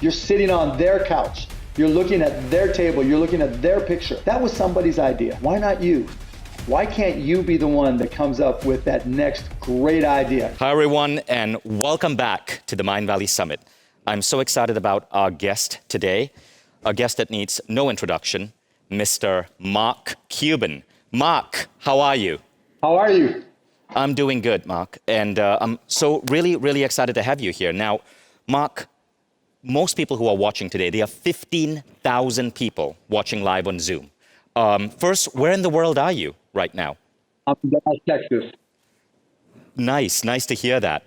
You're sitting on their couch. You're looking at their table. You're looking at their picture. That was somebody's idea. Why not you? Why can't you be the one that comes up with that next great idea? Hi, everyone, and welcome back to the Mindvalley Summit. I'm so excited about our guest today, a guest that needs no introduction, Mr. Mark Cuban. Mark, how are you? How are you? I'm doing good, Mark, and I'm so really excited to have you here. Now, Mark, most people who are watching today, there are 15,000 people watching live on Zoom. First, where in the world are you right now? I'm in Dallas, Texas. Nice to hear that.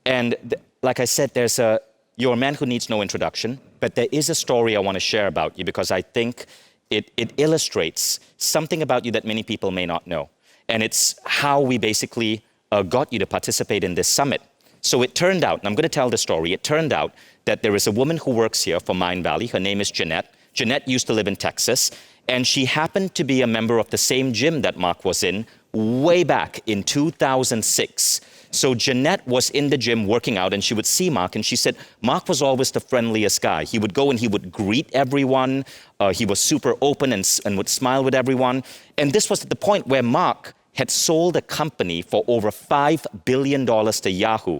And like I said, you're a man who needs no introduction, but there is a story I want to share about you because I think it illustrates something about you that many people may not know. And it's how we basically got you to participate in this summit. So it turned out, and I'm going to tell the story, it turned out that there is a woman who works here for Mindvalley. Her name is Jeanette. Jeanette used to live in Texas, and she happened to be a member of the same gym that Mark was in way back in 2006. So Jeanette was in the gym working out, and she would see Mark, and she said, Mark was always the friendliest guy. He would go and he would greet everyone. He was super open and would smile with everyone. And this was at the point where Mark had sold a company for over $5 billion to Yahoo.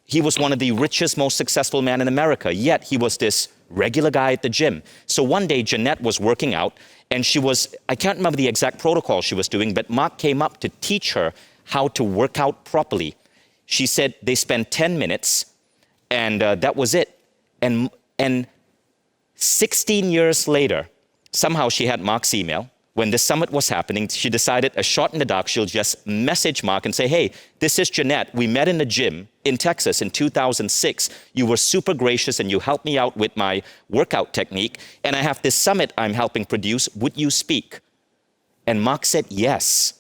He was one of the richest, most successful men in America, yet he was this regular guy at the gym. So one day, Jeanette was working out, and I can't remember the exact protocol she was doing, but Mark came up to teach her how to work out properly. She said they spent 10 minutes, and that was it. And 16 years later, somehow she had Mark's email. When the summit was happening, she decided, a shot in the dark, she'll just message Mark and say, hey, this is Jeanette. We met in the gym in Texas in 2006. You were super gracious and you helped me out with my workout technique. And I have this summit I'm helping produce. Would you speak? And Mark said yes.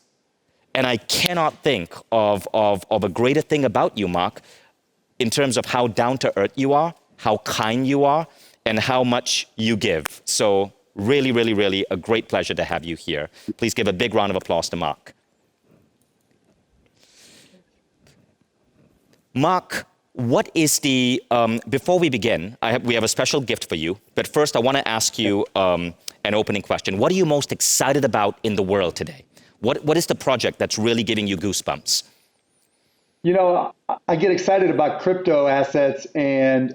And I cannot think of a greater thing about you, Mark, in terms of how down to earth you are, how kind you are, and how much you give. So really a great pleasure to have you here. Please give a big round of applause to Mark. Mark, what is before we begin, we have a special gift for you, but first I want to ask you an opening question. What are you most excited about in the world today? What is the project that's really giving you goosebumps? You know, I get excited about crypto assets and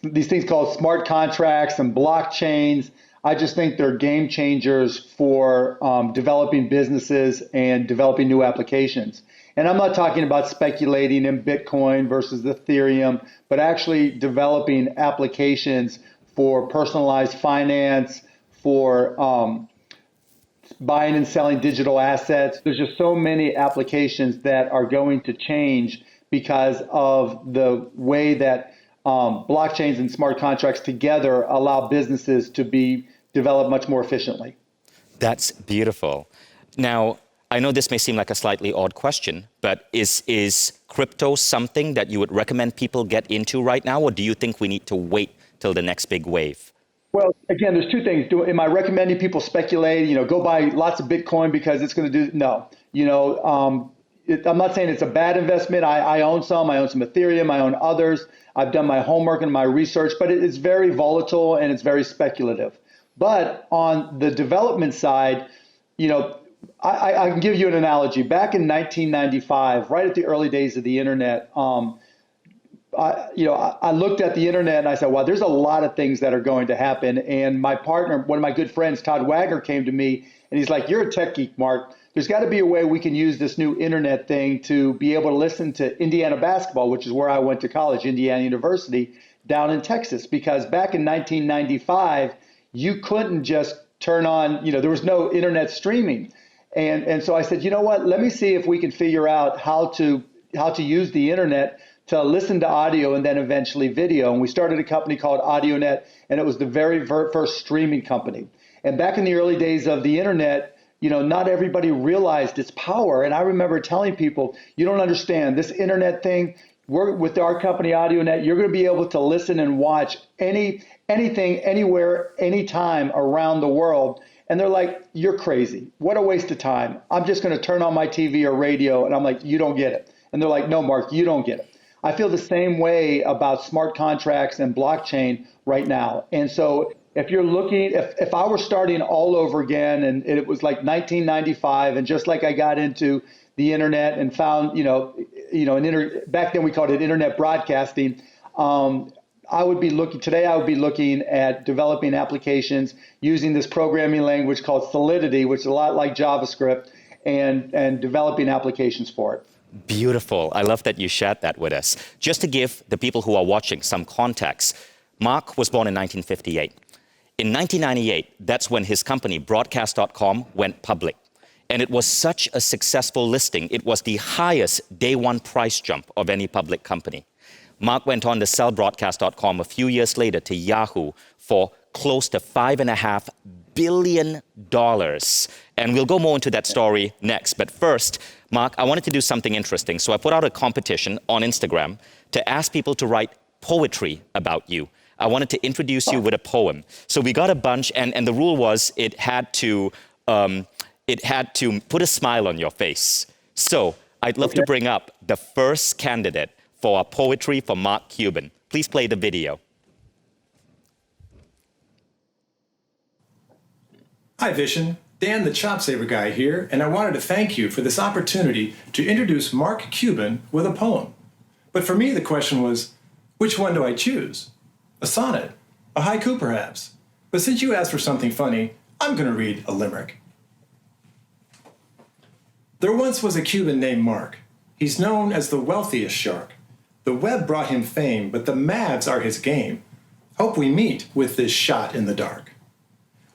these things called smart contracts and blockchains. I just think they're game changers for developing businesses and developing new applications. And I'm not talking about speculating in Bitcoin versus Ethereum, but actually developing applications for personalized finance, for buying and selling digital assets. There's just so many applications that are going to change because of the way that blockchains and smart contracts together allow businesses to be developed much more efficiently. That's beautiful. Now, I know this may seem like a slightly odd question, but is crypto something that you would recommend people get into right now, or do you think we need to wait till the next big wave? Well, again, there's two things. Am I recommending people speculate, go buy lots of Bitcoin because it's going to do, no. I'm not saying it's a bad investment. I own some Ethereum, I own others. I've done my homework and my research, but it's very volatile and it's very speculative. But on the development side, I can give you an analogy. Back in 1995, right at the early days of the internet, I looked at the internet and I said, wow, there's a lot of things that are going to happen. And my partner, one of my good friends, Todd Wagner, came to me and he's like, you're a tech geek, Mark. There's got to be a way we can use this new internet thing to be able to listen to Indiana basketball, which is where I went to college, Indiana University, down in Texas. Because back in 1995, you couldn't just turn on, there was no internet streaming. And so I said, you know what, let me see if we can figure out how to use the internet to listen to audio and then eventually video. And we started a company called AudioNet, and it was the very first streaming company. And back in the early days of the internet, not everybody realized its power. And I remember telling people, you don't understand this internet thing. With our company AudioNet, you're going to be able to listen and watch anything, anywhere, anytime around the world. And they're like, you're crazy. What a waste of time. I'm just going to turn on my TV or radio. And I'm like, you don't get it. And they're like, no, Mark, you don't get it. I feel the same way about smart contracts and blockchain right now. And so if you're looking, if I were starting all over again and it was like 1995, and just like I got into the internet and found, back then we called it internet broadcasting. I would be looking at developing applications using this programming language called Solidity, which is a lot like JavaScript, and developing applications for it. Beautiful. I love that you shared that with us. Just to give the people who are watching some context, Mark was born in 1958. In 1998, that's when his company, Broadcast.com, went public. And it was such a successful listing. It was the highest day one price jump of any public company. Mark went on to sell Broadcast.com a few years later to Yahoo for close to $5.5 billion. And we'll go more into that story next. But first, Mark, I wanted to do something interesting. So I put out a competition on Instagram to ask people to write poetry about you. I wanted to introduce you with a poem. So we got a bunch, and the rule was it had to put a smile on your face. So I'd love to bring up the first candidate for our poetry for Mark Cuban. Please play the video. Hi, Vishen. Dan the Chop Saver guy here, and I wanted to thank you for this opportunity to introduce Mark Cuban with a poem. But for me, the question was, which one do I choose? A sonnet, a haiku perhaps. But since you asked for something funny, I'm going to read a limerick. There once was a Cuban named Mark. He's known as the wealthiest shark. The web brought him fame, but the Mavs are his game. Hope we meet with this shot in the dark.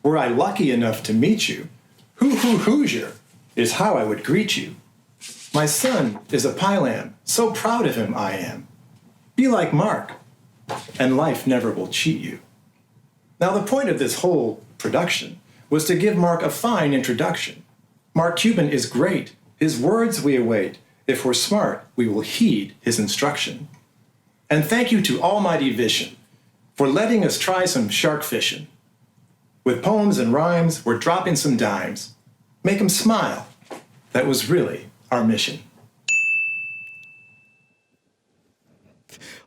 Were I lucky enough to meet you, Hoosier is how I would greet you. My son is a pie-lamb, so proud of him I am. Be like Mark, and life never will cheat you. Now the point of this whole production was to give Mark a fine introduction. Mark Cuban is great, his words we await. If we're smart, we will heed his instruction. And thank you to Almighty Vishen for letting us try some shark fishing. With poems and rhymes, we're dropping some dimes. Make 'em smile. That was really our mission.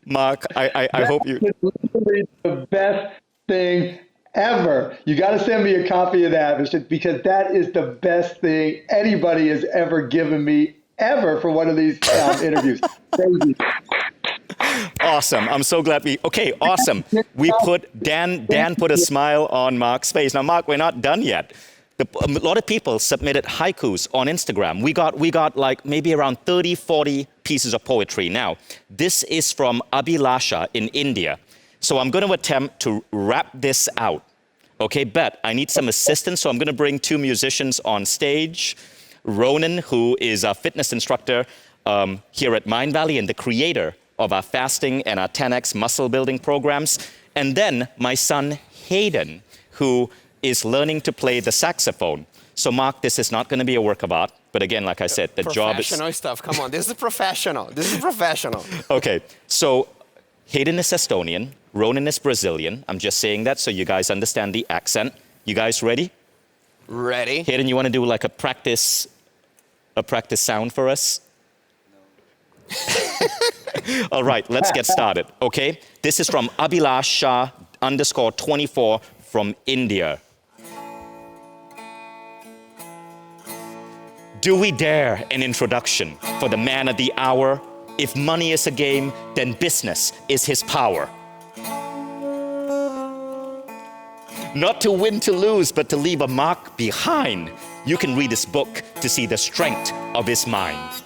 Mark, I hope you... That's literally the best thing ever. You got to send me a copy of that, because that is the best thing anybody has ever given me ever for one of these interviews. Crazy. Awesome. I'm so glad okay, awesome. We put, Dan put a smile on Mark's face. Now, Mark, we're not done yet. A lot of people submitted haikus on Instagram. We got like maybe around 30, 40 pieces of poetry. Now, this is from Abhilasha in India. So I'm going to attempt to rap this out. Okay, but I need some assistance, so I'm going to bring two musicians on stage. Ronan, who is a fitness instructor here at Mindvalley and the creator of our fasting and our 10X muscle building programs. And then my son, Hayden, who is learning to play the saxophone. So Mark, this is not going to be a work of art. But again, like I said, the job is... Professional stuff, come on, this is professional. This is professional. Okay, so Hayden is Estonian, Ronan is Brazilian. I'm just saying that so you guys understand the accent. You guys ready? Ready. Hayden, you want to do like a practice sound for us? All right, let's get started, okay? This is from Abhilasha_24 from India. Do we dare an introduction for the man of the hour? If money is a game, then business is his power. Not to win to lose, but to leave a mark behind. You can read his book to see the strength of his mind.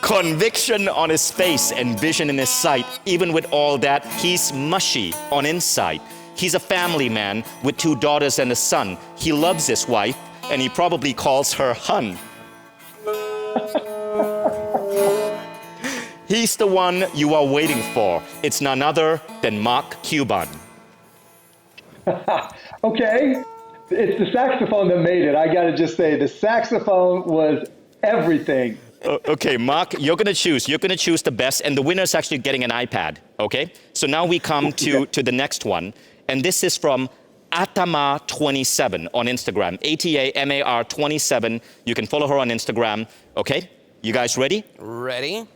Conviction on his face and vision in his sight. Even with all that, he's mushy on inside. He's a family man with 2 daughters and a son. He loves his wife, and he probably calls her hun. He's the one you are waiting for. It's none other than Mark Cuban. Okay, it's the saxophone that made it. I got to just say, the saxophone was everything. Okay, Mark, you're going to choose. You're going to choose the best, and the winner's actually getting an iPad, okay? So now we come to the next one, and this is from Atama27 on Instagram. ATAMAR 27. You can follow her on Instagram. Okay? You guys ready? Ready?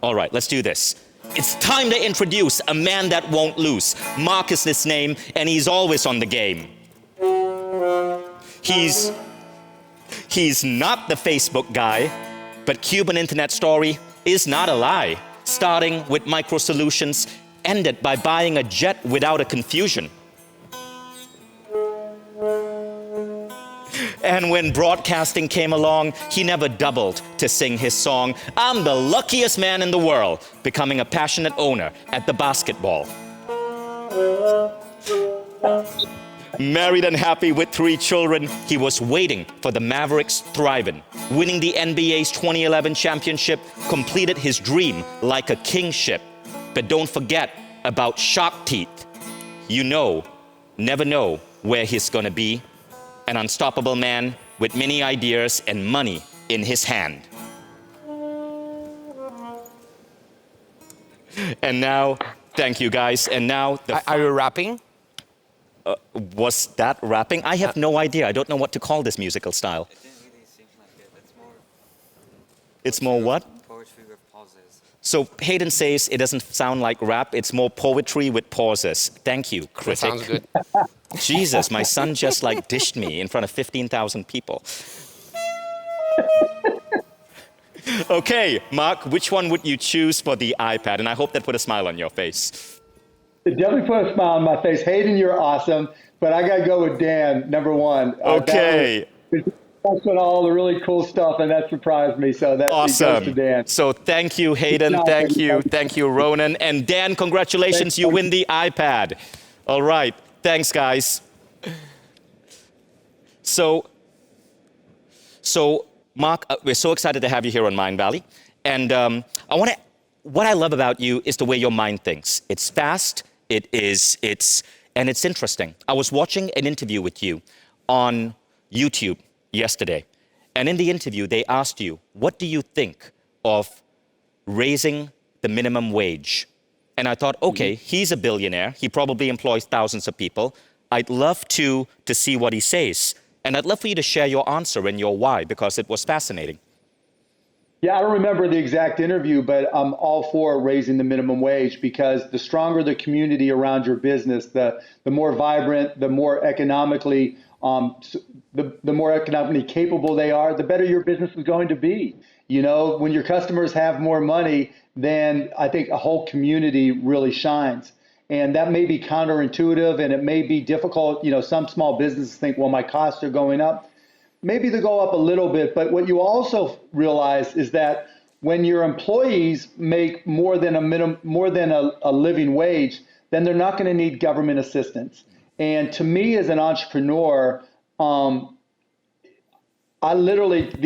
All right, let's do this. It's time to introduce a man that won't lose. Mark is his name, and he's always on the game. He's not the Facebook guy, but Cuban internet story is not a lie. Starting with micro solutions, ended by buying a jet without a confusion. And when broadcasting came along, he never doubled to sing his song, I'm the luckiest man in the world, becoming a passionate owner at the basketball. Married and happy with 3 children, he was waiting for the Mavericks thriving. Winning the NBA's 2011 championship, completed his dream like a kingship. But don't forget about shark teeth. You know, never know where he's gonna be. An unstoppable man with many ideas and money in his hand. And now, thank you guys, and now Are you rapping? was that rapping? I have no idea. I don't know what to call this musical style. It didn't really seem like it. It's more what? Poetry with pauses. So Hayden says it doesn't sound like rap, it's more poetry with pauses. Thank you, That critic. sounds good. Jesus, my son just like dished me in front of 15,000 people. Okay, Mark, which one would you choose for the iPad? And I hope that put a smile on your face. It definitely put a smile on my face. Hayden, you're awesome, but I got to go with Dan, number one. Okay. That's what all the really cool stuff, and that surprised me. So that goes to Awesome. Dan. So thank you, Hayden. Thank you, Ronan. And Dan, congratulations, you win the iPad. All right, thanks, guys. So Mark, we're so excited to have you here on Mindvalley. And what I love about you is the way your mind thinks. It's fast, and it's interesting. I was watching an interview with you on YouTube yesterday. And in the interview, they asked you, what do you think of raising the minimum wage? And I thought, okay, he's a billionaire. He probably employs thousands of people. I'd love to see what he says. And I'd love for you to share your answer and your why, because it was fascinating. Yeah, I don't remember the exact interview, but I'm all for raising the minimum wage, because the stronger the community around your business, the more vibrant, the more economically the more economically capable they are, the better your business is going to be. You know, when your customers have more money, then I think a whole community really shines. And that may be counterintuitive and it may be difficult. You know, some small businesses think, well, my costs are going up. Maybe they go up a little bit, but what you also realize is that when your employees make more than a living wage, then they're not going to need government assistance. And to me, as an entrepreneur, the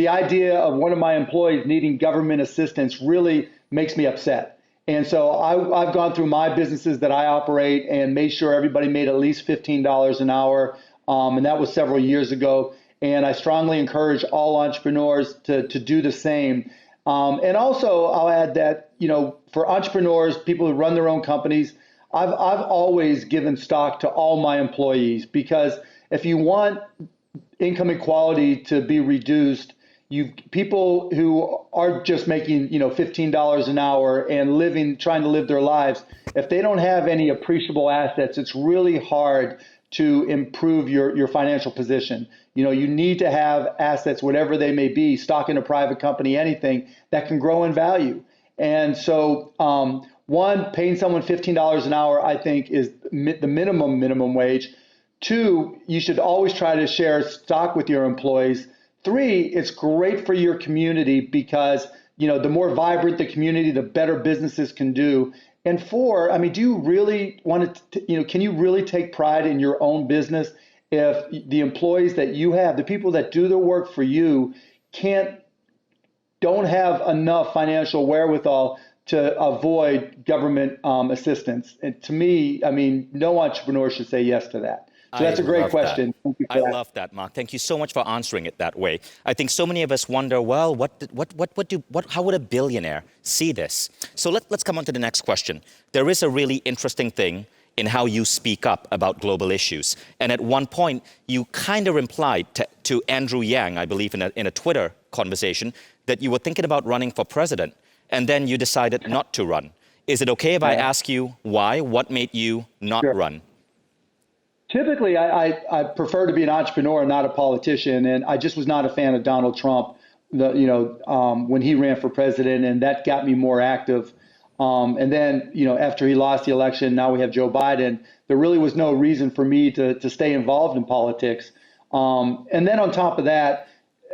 idea of one of my employees needing government assistance really makes me upset. And so I've gone through my businesses that I operate and made sure everybody made at least $15 an hour. And that was several years ago. And I strongly encourage all entrepreneurs to do the same. And also, I'll add that, you know, for entrepreneurs, people who run their own companies, I've always given stock to all my employees, because if you want income inequality to be reduced, people who are just making, you know, $15 an hour and trying to live their lives, if they don't have any appreciable assets, it's really hard to improve your financial position. You know, you need to have assets, whatever they may be, stock in a private company, anything that can grow in value. And so, one, paying someone $15 an hour, I think, is the minimum wage. 2, you should always try to share stock with your employees. 3, it's great for your community because, you know, the more vibrant the community, the better businesses can do. And 4, I mean, do you really want to, you know, can you really take pride in your own business if the employees that you have, the people that do the work for you, don't have enough financial wherewithal to avoid government assistance? And to me, I mean, no entrepreneur should say yes to that. So that's a great question. I love that, Mark. Thank you so much for answering it that way. I think so many of us wonder, well, how would a billionaire see this? So let's come on to the next question. There is a really interesting thing in how you speak up about global issues. And at one point, you kind of implied to Andrew Yang, I believe in a Twitter conversation, that you were thinking about running for president, and then you decided not to run. Is it okay if I ask you why? What made you not run? Typically, I prefer to be an entrepreneur, not a politician, and I just was not a fan of Donald Trump, when he ran for president, and that got me more active. And then, after he lost the election, now we have Joe Biden. There really was no reason for me to stay involved in politics. And then on top of that,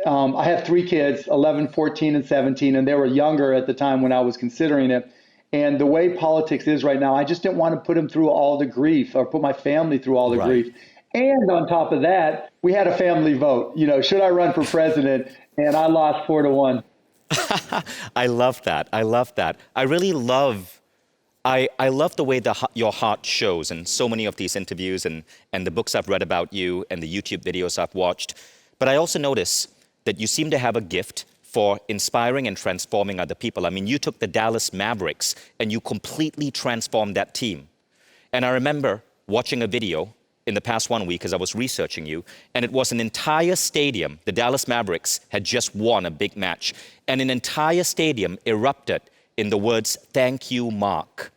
I have 3 kids, 11, 14, and 17, and they were younger at the time when I was considering it. And the way politics is right now, I just didn't want to put them through all the grief or put my family through all the grief. And on top of that, we had a family vote. Should I run for president? And I lost 4-1. I love that. I love that. I really love, I love the way your heart shows in so many of these interviews and the books I've read about you and the YouTube videos I've watched. But I also notice that you seem to have a gift for inspiring and transforming other people. I mean, you took the Dallas Mavericks and you completely transformed that team. And I remember watching a video in the past 1 week as I was researching you, and it was an entire stadium. The Dallas Mavericks had just won a big match, and an entire stadium erupted in the words, "Thank you, Mark."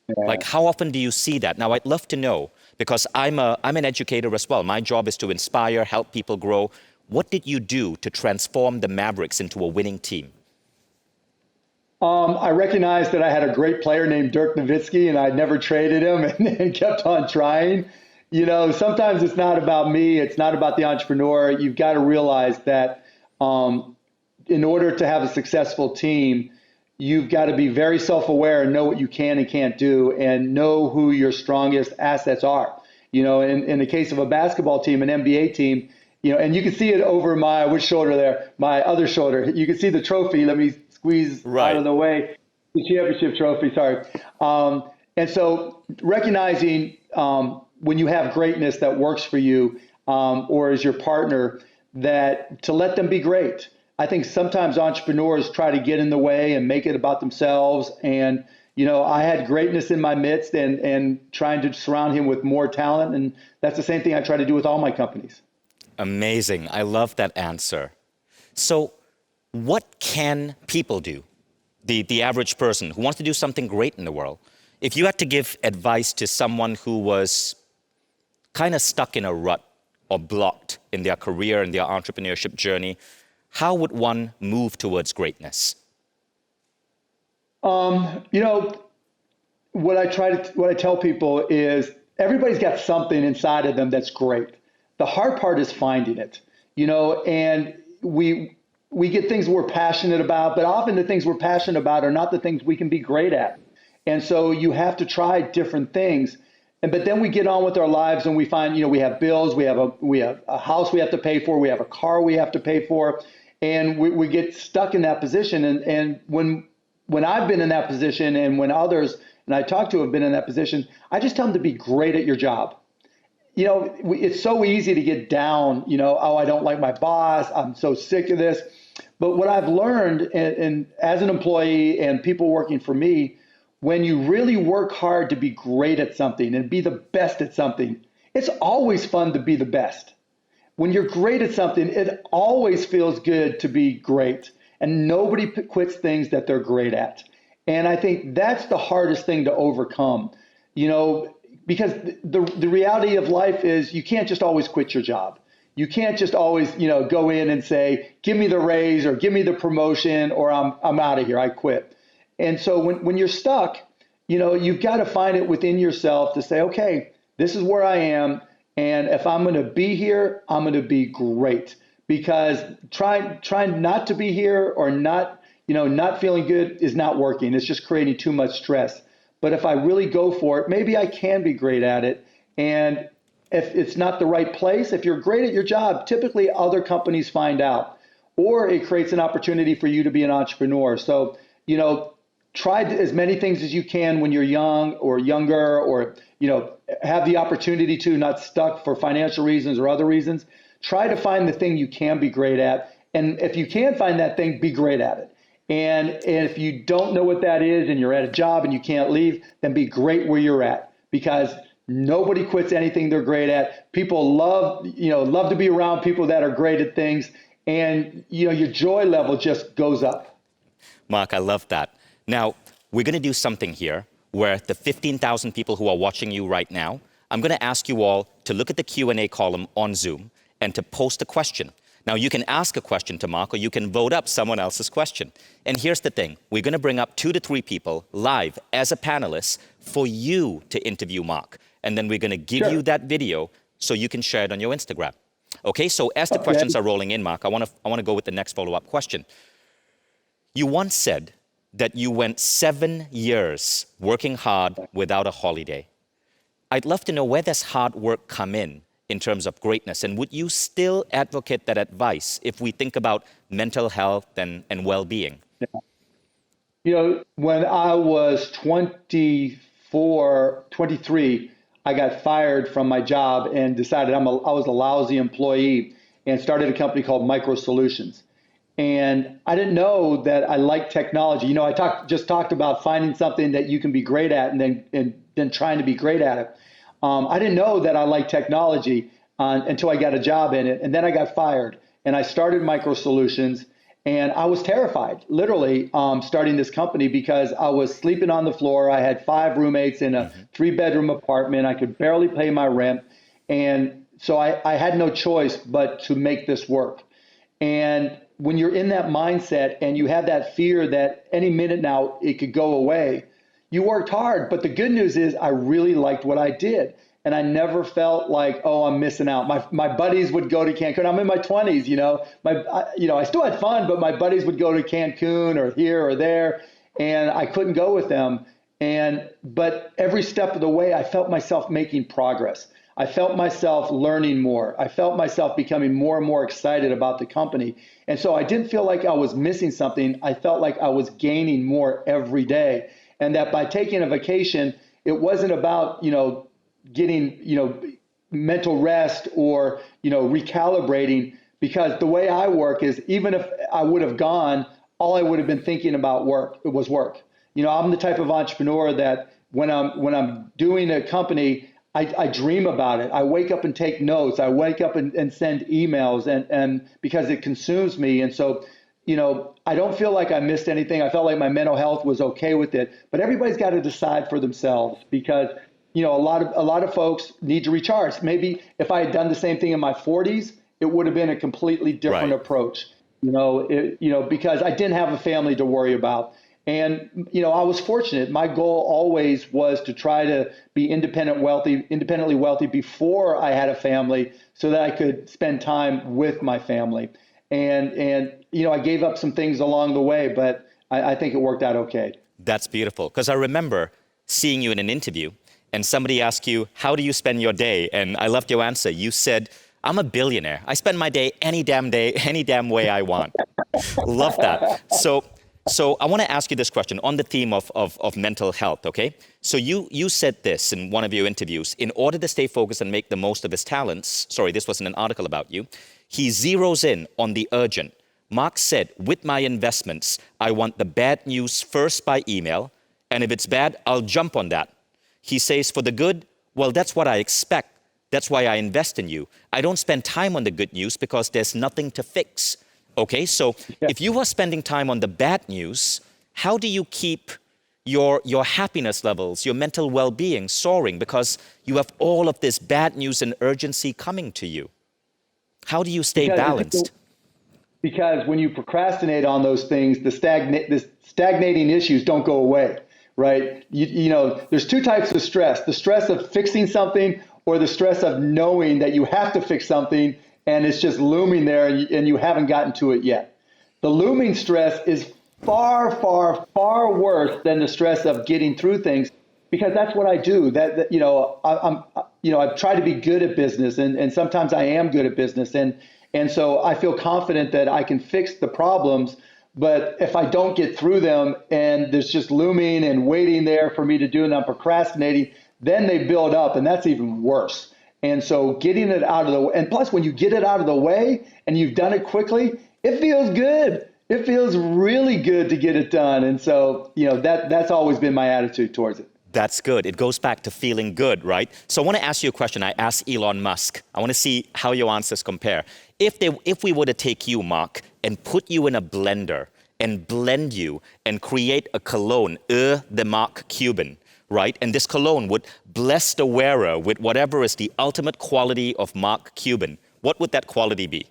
Yeah. Like, how often do you see that? Now, I'd love to know, because I'm an educator as well. My job is to inspire, help people grow. What did you do to transform the Mavericks into a winning team? I recognized that I had a great player named Dirk Nowitzki, and I'd never traded him and kept on trying. Sometimes it's not about me. It's not about the entrepreneur. You've got to realize that in order to have a successful team, you've got to be very self-aware and know what you can and can't do and know who your strongest assets are. In the case of a basketball team, an NBA team, and you can see it over which shoulder there? My other shoulder. You can see the trophy. Let me squeeze out of the way. The championship trophy, sorry. And so recognizing when you have greatness that works for you or is your partner, that to let them be great. I think sometimes entrepreneurs try to get in the way and make it about themselves. And, I had greatness in my midst and trying to surround him with more talent. And that's the same thing I try to do with all my companies. Amazing. I love that answer. So what can people do, the average person who wants to do something great in the world? If you had to give advice to someone who was kind of stuck in a rut or blocked in their career and their entrepreneurship journey, how would one move towards greatness? What I tell people is everybody's got something inside of them that's great. The hard part is finding it, and we get things we're passionate about, but often the things we're passionate about are not the things we can be great at. And so you have to try different things. But then we get on with our lives and we find, we have bills, we have a house we have to pay for, we have a car we have to pay for, and we get stuck in that position. And when I've been in that position and when others, and I talk to have been in that position, I just tell them to be great at your job. It's so easy to get down, I don't like my boss, I'm so sick of this. But what I've learned and as an employee and people working for me, when you really work hard to be great at something and be the best at something, it's always fun to be the best. When you're great at something, it always feels good to be great. And nobody quits things that they're great at. And I think that's the hardest thing to overcome, because the reality of life is you can't just always quit your job. You can't just always, go in and say, give me the raise or give me the promotion or I'm out of here, I quit. And so when you're stuck, you've got to find it within yourself to say, okay, this is where I am. And if I'm going to be here, I'm going to be great. Because trying not to be here or not feeling good is not working. It's just creating too much stress. But if I really go for it, maybe I can be great at it. And if it's not the right place, if you're great at your job, typically other companies find out, or it creates an opportunity for you to be an entrepreneur. So, try as many things as you can when you're young or younger, or, have the opportunity to, not stuck for financial reasons or other reasons. Try to find the thing you can be great at. And if you can find that thing, be great at it. And if you don't know what that is and you're at a job and you can't leave, then be great where you're at. because nobody quits anything they're great at. People love to be around people that are great at things, and your joy level just goes up. Mark, I love that. Now, we're going to do something here where the 15,000 people who are watching you right now, I'm going to ask you all to look at the Q&A column on Zoom and to post a question. Now, you can ask a question to Mark, or you can vote up someone else's question. And here's the thing. We're going to bring up 2 to 3 people live as a panelist for you to interview Mark. And then we're going to give you that video so you can share it on your Instagram. Okay, so as the questions are rolling in, Mark, I want to go with the next follow-up question. You once said that you went 7 years working hard without a holiday. I'd love to know, where does hard work come in terms of greatness? And would you still advocate that advice if we think about mental health and well-being? When I was 23, I got fired from my job and decided I was a lousy employee and started a company called Micro Solutions. And I didn't know that I liked technology. I just talked about finding something that you can be great at and then trying to be great at it. I didn't know that I liked technology until I got a job in it. And then I got fired and I started Micro Solutions, and I was terrified, literally, starting this company because I was sleeping on the floor. I had 5 roommates in a 3-bedroom apartment. I could barely pay my rent. And so I had no choice but to make this work. And when you're in that mindset and you have that fear that any minute now it could go away, you worked hard. But the good news is I really liked what I did. And I never felt like, oh, I'm missing out. My buddies would go to Cancun. I'm in my 20s, I still had fun, but my buddies would go to Cancun or here or there, and I couldn't go with them. But every step of the way, I felt myself making progress. I felt myself learning more. I felt myself becoming more and more excited about the company. And so I didn't feel like I was missing something. I felt like I was gaining more every day. And that by taking a vacation, it wasn't about, getting, mental rest or, recalibrating, because the way I work is, even if I would have gone, all I would have been thinking about was work. I'm the type of entrepreneur that when I'm doing a company, I dream about it. I wake up and take notes. I wake up and send emails and because it consumes me. And so, I don't feel like I missed anything. I felt like my mental health was okay with it, but everybody's got to decide for themselves, because, a lot of folks need to recharge. Maybe if I had done the same thing in my 40s, it would have been a completely different approach, because I didn't have a family to worry about. And, I was fortunate. My goal always was to try to be independently wealthy before I had a family, so that I could spend time with my family. And I gave up some things along the way, but I think it worked out okay. That's beautiful. Because I remember seeing you in an interview and somebody asked you, how do you spend your day? And I loved your answer. You said, I'm a billionaire. I spend my day, any damn way I want. Love that. So I want to ask you this question on the theme of mental health, okay? So you said this in one of your interviews: in order to stay focused and make the most of his talents, sorry, this wasn't an article about you, he zeroes in on the urgent. Mark said, with my investments, I want the bad news first by email, and if it's bad, I'll jump on that. He says, for the good, well, that's what I expect. That's why I invest in you. I don't spend time on the good news because there's nothing to fix. Okay, so if you are spending time on the bad news, how do you keep your happiness levels, your mental well-being soaring, because you have all of this bad news and urgency coming to you? How do you stay balanced? Because when you procrastinate on those things, the stagnating issues don't go away, right? There's 2 types of stress: the stress of fixing something, or the stress of knowing that you have to fix something and it's just looming there and you haven't gotten to it yet. The looming stress is far, far, far worse than the stress of getting through things, because that's what I do. I've tried to be good at business, and sometimes I am good at business. And so I feel confident that I can fix the problems, but if I don't get through them and there's just looming and waiting there for me to do, and I'm procrastinating, then they build up, and that's even worse. And so getting it out of the way, and plus when you get it out of the way and you've done it quickly, it feels good. It feels really good to get it done. And so, that's always been my attitude towards it. That's good. It goes back to feeling good, right? So I want to ask you a question. I asked Elon Musk. I want to see how your answers compare. If we were to take you, Mark, and put you in a blender and blend you and create a cologne, the Mark Cuban, right? And this cologne would bless the wearer with whatever is the ultimate quality of Mark Cuban. What would that quality be?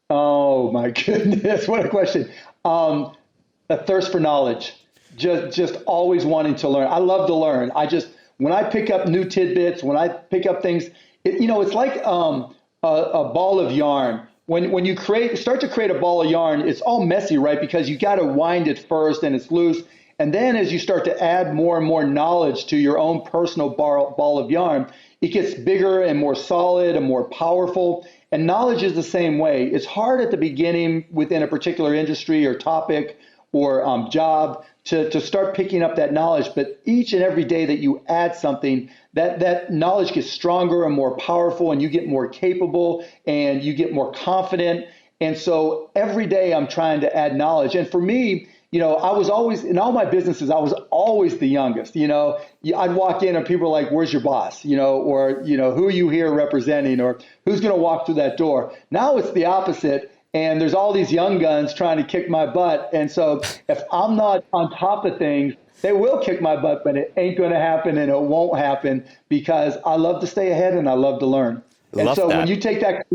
Oh my goodness, what a question. A thirst for knowledge, just always wanting to learn. I love to learn. When I pick up new tidbits, when I pick up things, it's like a ball of yarn. When you start to create a ball of yarn, it's all messy, right? Because you got to wind it first and it's loose. And then as you start to add more and more knowledge to your own personal ball of yarn, it gets bigger and more solid and more powerful. And knowledge is the same way. It's hard at the beginning within a particular industry or topic or job to start picking up that knowledge. But each and every day that you add something, that knowledge gets stronger and more powerful, and you get more capable and you get more confident. And so every day I'm trying to add knowledge. And for me, I was always, in all my businesses, I was always the youngest. I'd walk in and people are like, where's your boss? Or who are you here representing? Or who's going to walk through that door? Now it's the opposite. And there's all these young guns trying to kick my butt. And so if I'm not on top of things, they will kick my butt, but it ain't going to happen and it won't happen because I love to stay ahead and I love to learn. And so when you take that,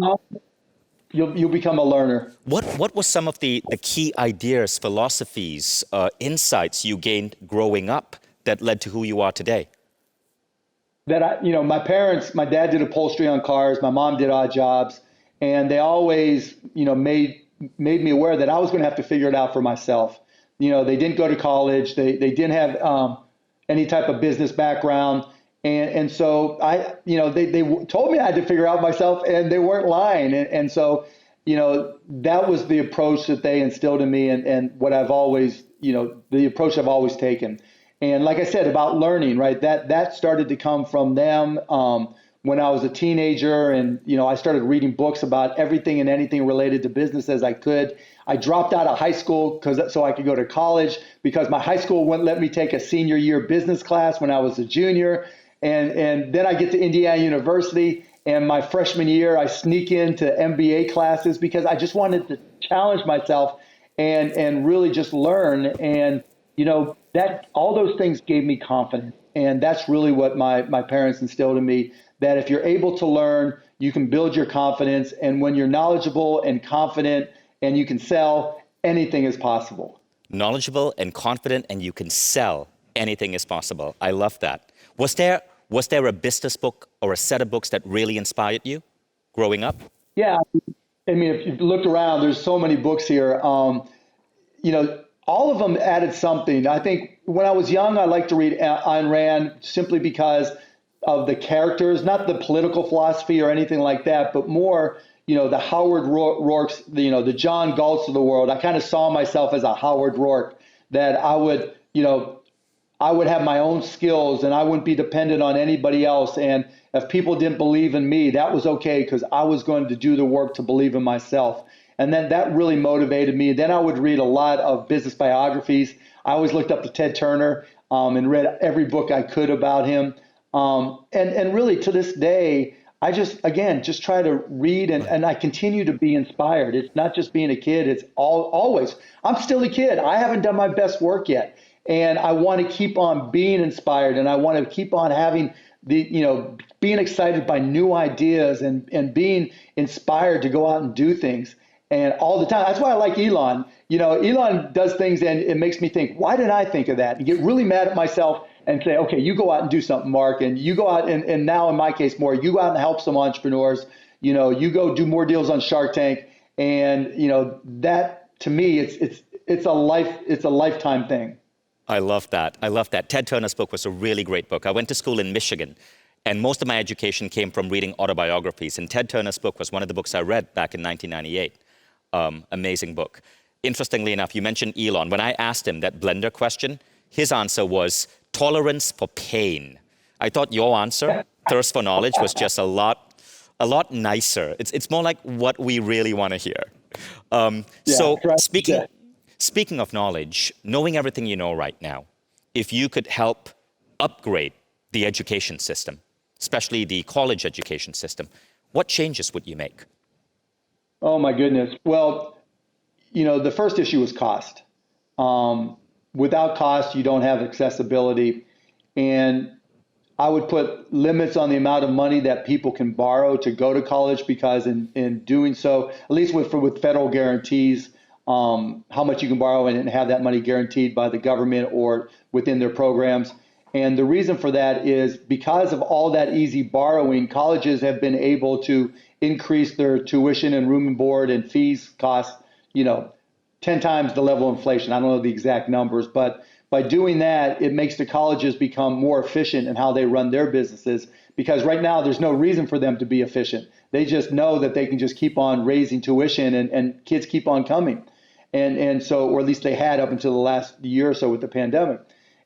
you'll become a learner. What was some of the key ideas, philosophies, insights you gained growing up that led to who you are today? That my dad did upholstery on cars, my mom did odd jobs, and they always, made me aware that I was going to have to figure it out for myself. They didn't go to college, they didn't have any type of business background. And so they told me I had to figure out myself, and they weren't lying. And so, that was the approach that they instilled in me, and what I've always, the approach I've always taken. And like I said about learning, right? That started to come from them when I was a teenager, and I started reading books about everything and anything related to business as I could. I dropped out of high school so I could go to college because my high school wouldn't let me take a senior year business class when I was a junior. And then I get to Indiana University, and my freshman year, I sneak into MBA classes because I just wanted to challenge myself and really just learn. And, that all those things gave me confidence. And that's really what my parents instilled in me, that if you're able to learn, you can build your confidence. And when you're knowledgeable and confident and you can sell, anything is possible. Knowledgeable and confident, and you can sell, anything is possible. I love that. Was there a business book or a set of books that really inspired you growing up? Yeah. I mean, if you've looked around, there's so many books here. All of them added something. I think when I was young, I liked to read Ayn Rand simply because of the characters, not the political philosophy or anything like that, but more, the Howard Rourke's, the John Galts of the world. I kind of saw myself as a Howard Rourke, that I would have my own skills and I wouldn't be dependent on anybody else. And if people didn't believe in me, that was okay because I was going to do the work to believe in myself. And then that really motivated me. Then I would read a lot of business biographies. I always looked up to Ted Turner and read every book I could about him. And really to this day, I just try to read and I continue to be inspired. It's not just being a kid. It's always, I'm still a kid. I haven't done my best work yet. And I want to keep on being inspired, and I want to keep on having being excited by new ideas and being inspired to go out and do things. And all the time. That's why I like Elon. Elon does things and it makes me think, why didn't I think of that? And get really mad at myself and say, okay, you go out and do something, Mark. And you go out and now in my case more, you go out and help some entrepreneurs. You go do more deals on Shark Tank. And, that to me, it's a lifetime thing. I love that. Ted Turner's book was a really great book. I went to school in Michigan, and most of my education came from reading autobiographies. And Ted Turner's book was one of the books I read back in 1998. Amazing book. Interestingly enough, you mentioned Elon. When I asked him that blender question, his answer was tolerance for pain. I thought your answer, thirst for knowledge, was just a lot nicer. It's more like what we really want to hear. Speaking of knowledge, knowing everything you know right now, if you could help upgrade the education system, especially the college education system, what changes would you make? Oh my goodness. Well, the first issue was cost. Without cost, you don't have accessibility. And I would put limits on the amount of money that people can borrow to go to college, because in doing so, at least with federal guarantees, how much you can borrow and have that money guaranteed by the government or within their programs. And the reason for that is because of all that easy borrowing, colleges have been able to increase their tuition and room and board and fees costs, 10 times the level of inflation. I don't know the exact numbers, but by doing that, it makes the colleges become more efficient in how they run their businesses, because right now there's no reason for them to be efficient. They just know that they can just keep on raising tuition and kids keep on coming. And so, or at least they had up until the last year or so with the pandemic.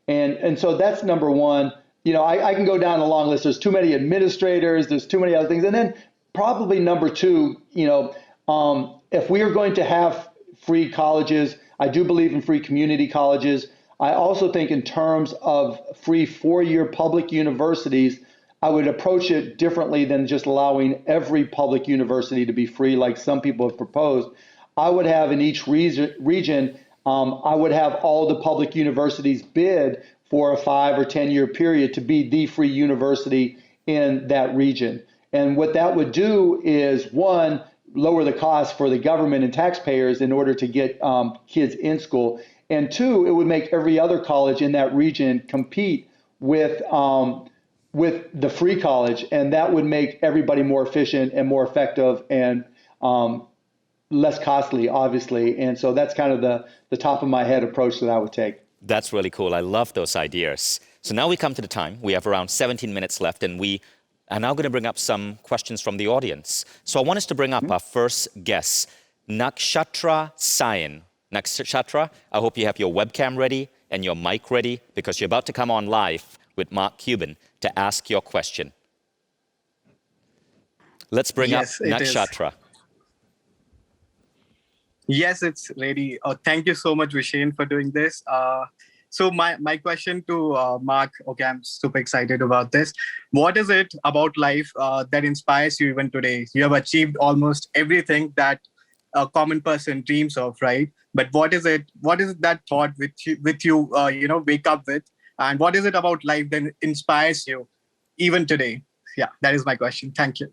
And so that's number one. I can go down a long list. There's too many administrators. There's too many other things. And then probably number two, if we are going to have free colleges, I do believe in free community colleges. I also think in terms of free four-year public universities, I would approach it differently than just allowing every public university to be free like some people have proposed. I would have in each region, I would have all the public universities bid for a 5 or 10 year period to be the free university in that region. And what that would do is, one, lower the cost for the government and taxpayers in order to get kids in school. And two, it would make every other college in that region compete with the free college. And that would make everybody more efficient and more effective and less costly, obviously. And so that's kind of the top of my head approach that I would take. That's really cool. I love those ideas. So now we come to the time. We have around 17 minutes left, and we are now going to bring up some questions from the audience. So I want us to bring up our first guest, Nakshatra Sayan. Nakshatra, I hope you have your webcam ready and your mic ready, because you're about to come on live with Mark Cuban to ask your question. Let's bring up Nakshatra. Yes, it's ready. Thank you so much, Vishen, for doing this. So my question to Mark, okay, I'm super excited about this. What is it about life that inspires you even today? You have achieved almost everything that a common person dreams of, right? But what is it that thought with you wake up with? And what is it about life that inspires you even today? Yeah, that is my question. Thank you.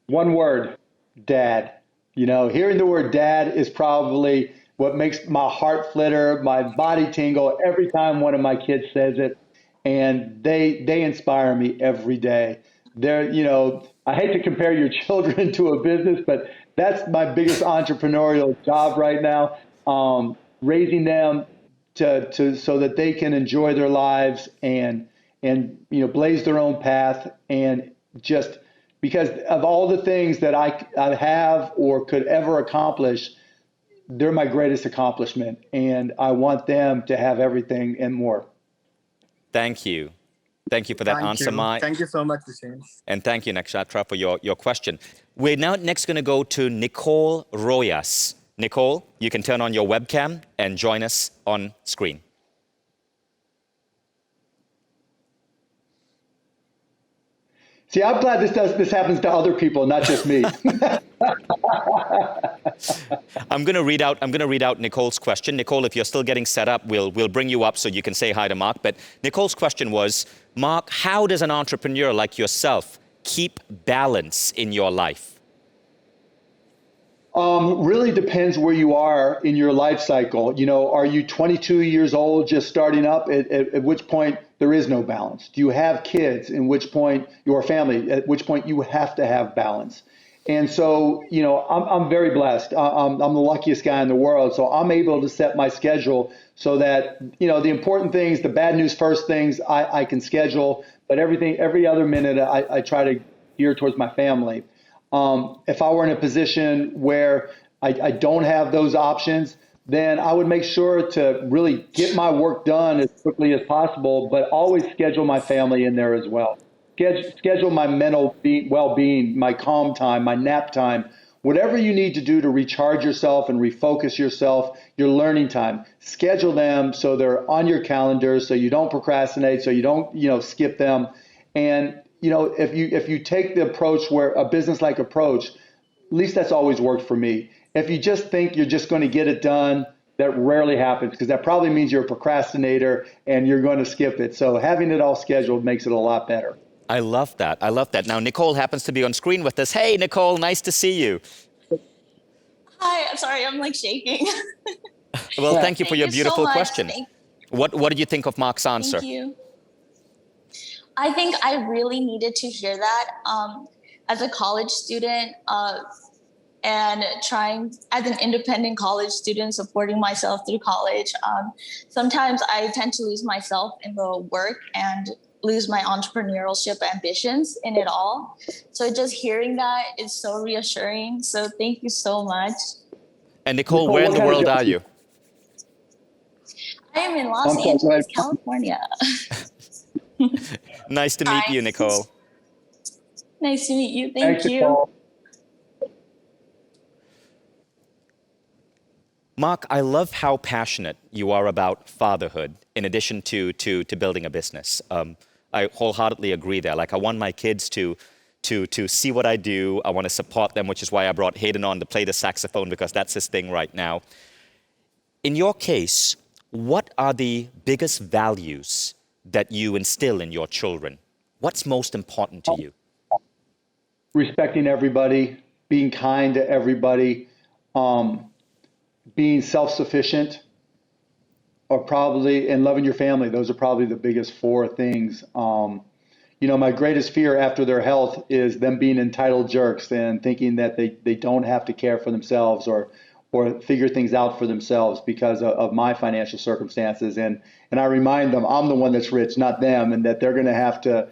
One word, dad. Hearing the word dad is probably what makes my heart flitter, my body tingle every time one of my kids says it. And they inspire me every day. I hate to compare your children to a business, but that's my biggest entrepreneurial job right now. Raising them so that they can enjoy their lives and blaze their own path, and just because of all the things that I have or could ever accomplish, they're my greatest accomplishment, and I want them to have everything and more. Thank you. Thank you for that answer, Mike. Thank you so much, Vishen. And thank you, Nakshatra, for your question. We're now next going to go to Nicole Royas. Nicole, you can turn on your webcam and join us on screen. See, I'm glad this happens to other people, not just me. I'm going to read out Nicole's question. Nicole, if you're still getting set up, we'll bring you up so you can say hi to Mark. But Nicole's question was, Mark, how does an entrepreneur like yourself keep balance in your life? Really depends where you are in your life cycle. Are you 22 years old, just starting up, at which point there is no balance? Do you have kids, in which point, your family, at which point you have to have balance? And so, I'm very blessed. I'm the luckiest guy in the world. So I'm able to set my schedule so that, the important things, the bad news first things, I can schedule, but every other minute I try to gear towards my family. If I were in a position where I don't have those options, then I would make sure to really get my work done as quickly as possible, but always schedule my family in there as well. Schedule my mental well-being, my calm time, my nap time, whatever you need to do to recharge yourself and refocus yourself, your learning time, schedule them so they're on your calendar, so you don't procrastinate, so you don't, skip them. And, if you take the approach where a business-like approach, at least that's always worked for me. If you just think you're just going to get it done, that rarely happens, because that probably means you're a procrastinator and you're going to skip it. So having it all scheduled makes it a lot better. I love that. I love that. Now, Nicole happens to be on screen with us. Hey, Nicole, nice to see you. Hi, I'm sorry, I'm like shaking. Well, thank you for Thank your you so beautiful much. question. What did you think of Mark's answer? Thank you. I think I really needed to hear that as a college student and trying as an independent college student, supporting myself through college. Sometimes I tend to lose myself in the work and lose my entrepreneurship ambitions in it all. So just hearing that is so reassuring. So thank you so much. And Nicole, where in the world are you? I am in Los Angeles, California. Nice to meet you, Nicole. Nice to meet you. Thank you. Nicole. Mark, I love how passionate you are about fatherhood in addition to building a business. I wholeheartedly agree there. Like, I want my kids to see what I do. I want to support them, which is why I brought Hayden on to play the saxophone, because that's his thing right now. In your case, what are the biggest values that you instill in your children? What's most important to you? Respecting everybody, being kind to everybody, being self-sufficient, and loving your family. Those are probably the biggest four things. My greatest fear after their health is them being entitled jerks and thinking that they don't have to care for themselves or figure things out for themselves because of my financial circumstances. And I remind them I'm the one that's rich, not them, and that they're going to have to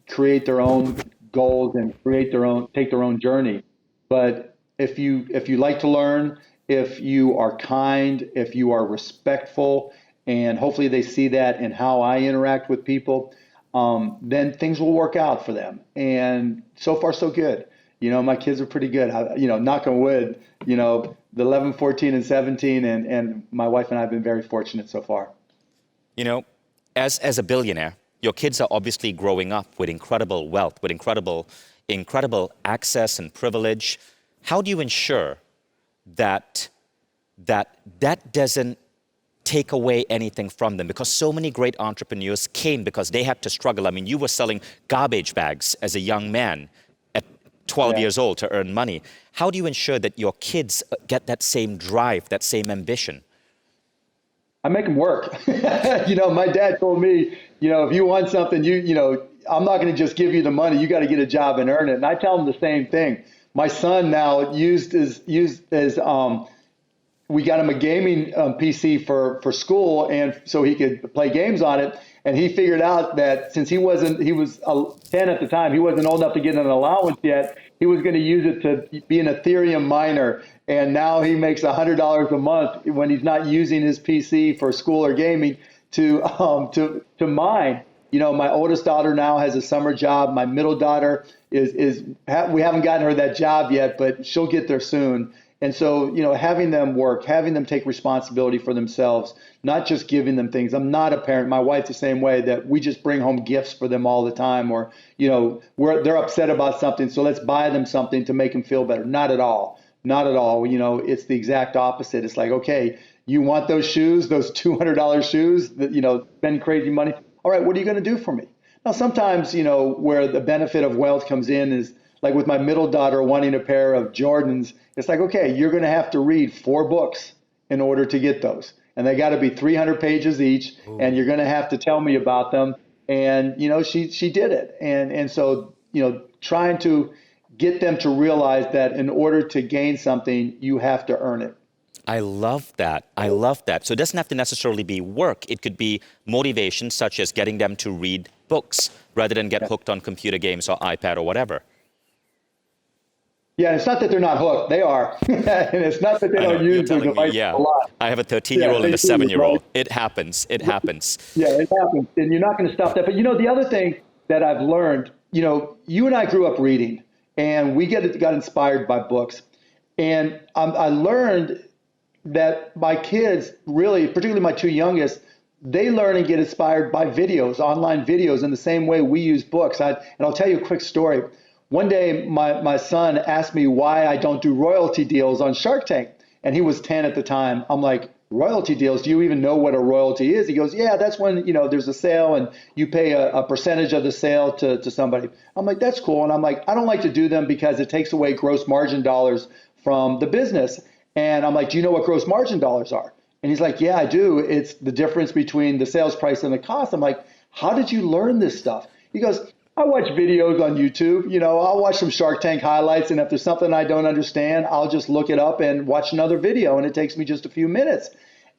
create their own goals and take their own journey. But if you like to learn, if you are kind, if you are respectful, and hopefully they see that in how I interact with people, then things will work out for them. And so far, so good. My kids are pretty good. Knock on wood, the 11, 14, and 17, and my wife and I have been very fortunate so far. As a billionaire, your kids are obviously growing up with incredible wealth, with incredible access and privilege. How do you ensure that doesn't take away anything from them? Because so many great entrepreneurs came because they had to struggle. I mean, you were selling garbage bags as a young man at 12 years old to earn money. How do you ensure that your kids get that same drive, that same ambition? I make them work. My dad told me, if you want something, I'm not going to just give you the money. You got to get a job and earn it. And I tell them the same thing. My son now used as we got him a gaming PC for school, and so he could play games on it. And he figured out that since he was 10 at the time, he wasn't old enough to get an allowance yet. He was going to use it to be an Ethereum miner. And now he makes $100 a month when he's not using his PC for school or gaming to mine. My oldest daughter now has a summer job. My middle daughter we haven't gotten her that job yet, but she'll get there soon. And so, having them work, having them take responsibility for themselves, not just giving them things. I'm not a parent. My wife's the same way, that we just bring home gifts for them all the time, or, they're upset about something, so let's buy them something to make them feel better. Not at all. Not at all. It's the exact opposite. It's like, okay, you want those shoes, those $200 shoes that, spend crazy money. All right, what are you going to do for me? Now, sometimes, where the benefit of wealth comes in is like with my middle daughter wanting a pair of Jordans. It's like, okay, you're going to have to read 4 books in order to get those. And they got to be 300 pages each. Ooh. And you're going to have to tell me about them. And, she did it. And so, trying to get them to realize that in order to gain something, you have to earn it. I love that. I love that. So it doesn't have to necessarily be work. It could be motivation, such as getting them to read books rather than get hooked on computer games or iPad or whatever. Yeah, it's not that they're not hooked. They are. And it's not that they don't use their device a lot. I have a 13-year-old and a 7-year-old. Right? It happens. It happens. Yeah, it happens. And you're not going to stop that. But, the other thing that I've learned, you and I grew up reading. and we got inspired by books. And I learned that my kids, really, particularly my two youngest, they learn and get inspired by videos, online videos, in the same way we use books. And I'll tell you a quick story. One day, my son asked me why I don't do royalty deals on Shark Tank. And he was 10 at the time. I'm like, royalty deals? Do you even know what a royalty is? He goes, yeah, that's when, there's a sale and you pay a percentage of the sale to somebody. I'm like, that's cool. And I'm like, I don't like to do them because it takes away gross margin dollars from the business. And I'm like, do you know what gross margin dollars are? And he's like, yeah, I do. It's the difference between the sales price and the cost. I'm like, how did you learn this stuff? He goes, I watch videos on YouTube. I'll watch some Shark Tank highlights. And if there's something I don't understand, I'll just look it up and watch another video. And it takes me just a few minutes.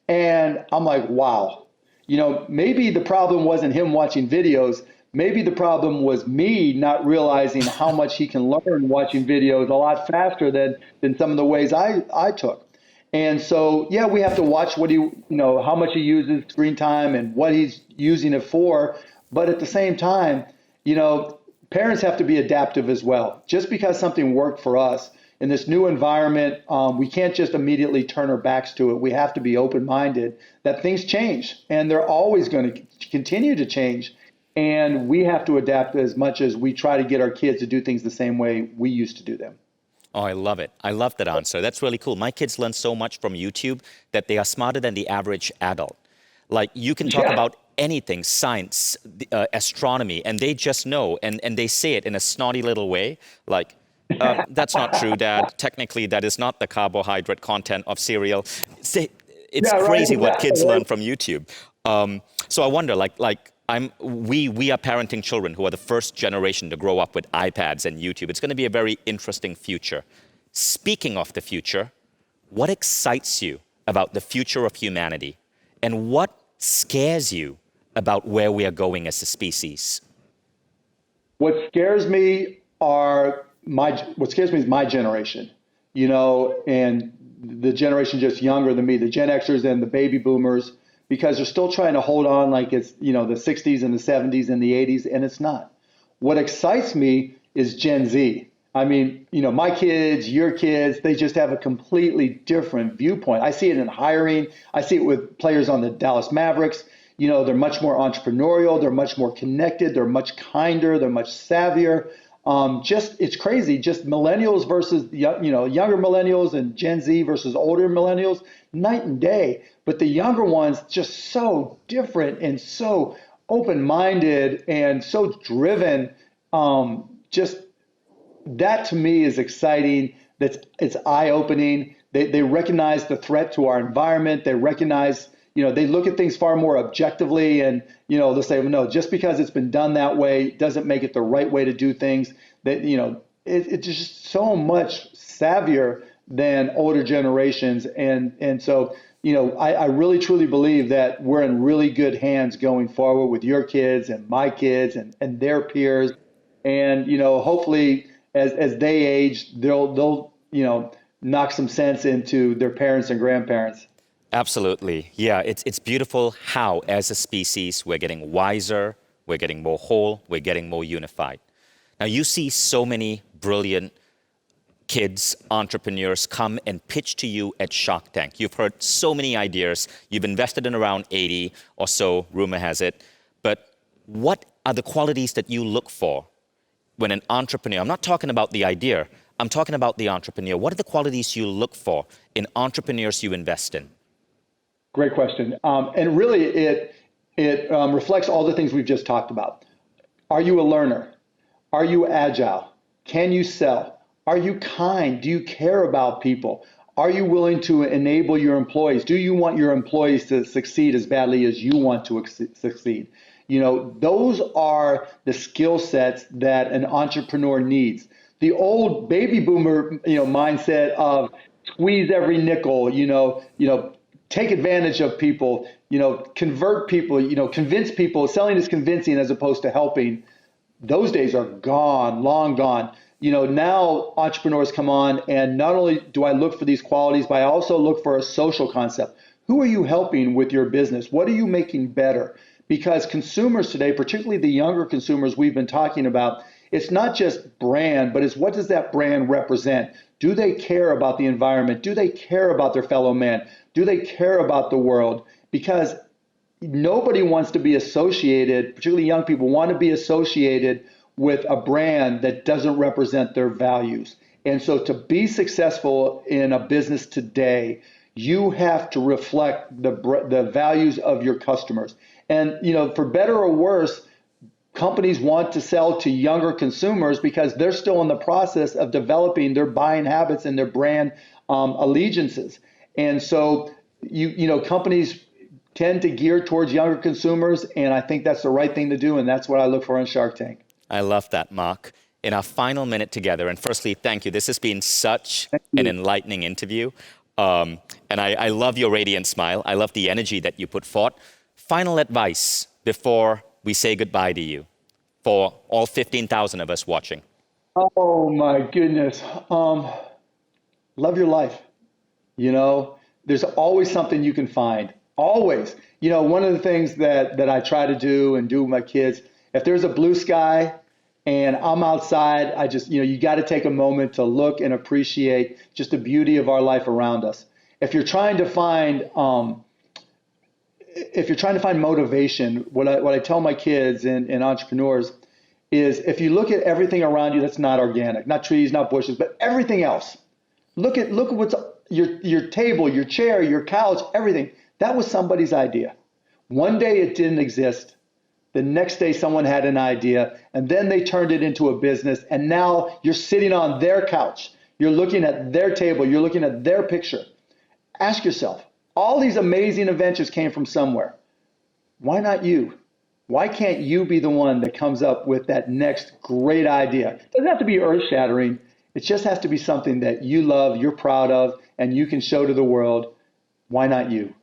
And I'm like, wow, maybe the problem wasn't him watching videos. Maybe the problem was me not realizing how much he can learn watching videos a lot faster than some of the ways I took. And so, yeah, we have to watch how much he uses screen time and what he's using it for. But at the same time, parents have to be adaptive as well. Just because something worked for us in this new environment, we can't just immediately turn our backs to it. We have to be open-minded that things change, and they're always going to continue to change. And we have to adapt as much as we try to get our kids to do things the same way we used to do them. Oh, I love it. I love that answer. That's really cool. My kids learn so much from YouTube that they are smarter than the average adult. Like, you can talk about anything, science, astronomy, and they just know, and they say it in a snotty little way, like, that's not true, Dad. Technically, that is not the carbohydrate content of cereal. It's crazy what kids learn from YouTube. So I wonder, we are parenting children who are the first generation to grow up with iPads and YouTube. It's going to be a very interesting future. Speaking of the future, what excites you about the future of humanity? And what scares you about where we are going as a species? What scares me is my generation, and the generation just younger than me, the Gen Xers and the baby boomers, because they're still trying to hold on like it's, the 60s and the 70s and the 80s, and it's not. What excites me is Gen Z. I mean, my kids, your kids, they just have a completely different viewpoint. I see it in hiring. I see it with players on the Dallas Mavericks. They're much more entrepreneurial. They're much more connected. They're much kinder. They're much savvier. It's crazy. Just millennials versus, younger millennials and Gen Z versus older millennials, night and day. But the younger ones, just so different and so open-minded and so driven. Just that to me is exciting. It's eye-opening. They recognize the threat to our environment. They recognize, they look at things far more objectively, and they'll say, well, no, just because it's been done that way doesn't make it the right way to do things. That it's just so much savvier than older generations, and so I really truly believe that we're in really good hands going forward with your kids and my kids and their peers, and hopefully as they age, they'll knock some sense into their parents and grandparents. Absolutely. Yeah, it's beautiful how, as a species, we're getting wiser, we're getting more whole, we're getting more unified. Now, you see so many brilliant kids, entrepreneurs come and pitch to you at Shark Tank. You've heard so many ideas. You've invested in around 80 or so, rumor has it. But what are the qualities that you look for when an entrepreneur, I'm not talking about the idea, I'm talking about the entrepreneur. What are the qualities you look for in entrepreneurs you invest in? Great question. And really, it reflects all the things we've just talked about. Are you a learner? Are you agile? Can you sell? Are you kind? Do you care about people? Are you willing to enable your employees? Do you want your employees to succeed as badly as you want to succeed? Those are the skill sets that an entrepreneur needs. The old baby boomer, mindset of squeeze every nickel, take advantage of people, convert people, convince people. Selling is convincing as opposed to helping. Those days are gone, long gone. Now entrepreneurs come on, and not only do I look for these qualities, but I also look for a social concept. Who are you helping with your business? What are you making better? Because consumers today, particularly the younger consumers we've been talking about, It's not just brand, but it's what does that brand represent? Do they care about the environment? Do they care about their fellow man? Do they care about the world? Because nobody wants to be associated, particularly young people, want to be associated with a brand that doesn't represent their values. And so to be successful in a business today, you have to reflect the values of your customers. And, for better or worse, companies want to sell to younger consumers because they're still in the process of developing their buying habits and their brand allegiances. And so, companies tend to gear towards younger consumers, and I think that's the right thing to do, and that's what I look for in Shark Tank. I love that, Mark. In our final minute together, and firstly, thank you. This has been such an enlightening interview. And I love your radiant smile. I love the energy that you put forth. Final advice before we say goodbye to you for all 15,000 of us watching. Oh my goodness. Love your life. There's always something you can find. Always. One of the things that I try to do and do with my kids, if there's a blue sky and I'm outside, I just, you got to take a moment to look and appreciate just the beauty of our life around us. If you're trying to find motivation, what I tell my kids and entrepreneurs is if you look at everything around you that's not organic, not trees, not bushes, but everything else. Look at what's your table, your chair, your couch, everything. That was somebody's idea. One day it didn't exist. The next day someone had an idea, and then they turned it into a business, and now you're sitting on their couch. You're looking at their table. You're looking at their picture. Ask yourself, all these amazing adventures came from somewhere. Why not you? Why can't you be the one that comes up with that next great idea? It doesn't have to be earth-shattering. It just has to be something that you love, you're proud of, and you can show to the world. Why not you?